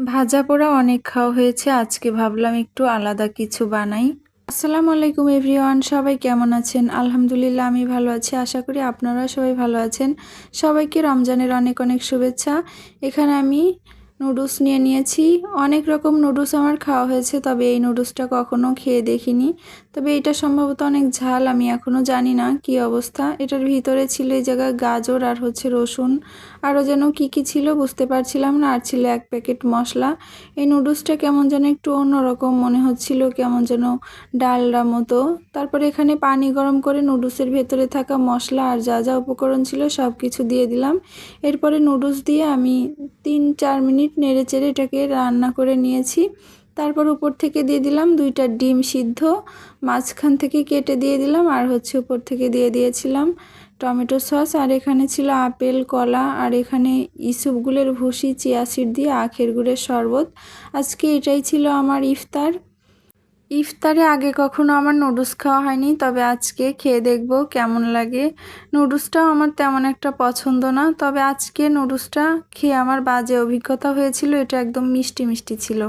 ভাজা পোড়া অনেক খাওয়া হয়েছে, আজকে ভাবলাম একটু আলাদা কিছু বানাই। আসসালামু আলাইকুম এভরিওয়ান, সবাই কেমন আছেন? আলহামদুলিল্লাহ আমি ভালো আছি, আশা করি আপনারা সবাই ভালো আছেন। সবাইকে রমজানের অনেক অনেক শুভেচ্ছা। এখানে আমি নুডলস নিয়ে নিয়েছি। অনেক রকম নুডলস আমার খাওয়া হয়েছে, তবে এই নুডলসটা কখনো খেয়ে দেখিনি। তবে এটা সম্ভবত অনেক ঝাল, আমি এখনও জানি না কি অবস্থা। এটার ভিতরে ছিল এই জায়গায় গাজর আর হচ্ছে রসুন, আরও যেন কি কি ছিল বুঝতে পারছিলাম না, আর ছিল এক প্যাকেট মশলা। এই নুডলসটা কেমন যেন একটু অন্যরকম মনে হচ্ছিল, কেমন যেন ডালডা মতো। তারপরে এখানে পানি গরম করে নুডলসের ভেতরে থাকা মশলা আর যা যা উপকরণ ছিল সব কিছু দিয়ে দিলাম। এরপরে নুডলস দিয়ে আমি 3-4 মিনিট নেড়ে চেড়ে এটাকে রান্না করে নিয়েছি। তারপর উপর থেকে দিয়ে দিলাম 2টা ডিম সিদ্ধ, মাঝখান থেকে কেটে দিয়ে দিলাম, আর হচ্ছে উপর থেকে দিয়ে দিয়েছিলাম টমেটো সস। আর এখানে ছিল আপেল, কলা, আর এখানে ইসবগুলের ভুসি, চিয়া সিড দিয়ে আখের গুড়ের শরবত। আজকে এটাই ছিল আমার ইফতার। ইফতারে আগে কখনো আমার নুডলস খাওয়া হয়নি, তবে আজকে খেয়ে দেখব কেমন লাগে। নুডলসটাও আমার তেমন একটা পছন্দ না, তবে আজকে নুডলসটা খেয়ে আমার বাজে অভিজ্ঞতা হয়েছিল। এটা একদম মিষ্টি মিষ্টি ছিল।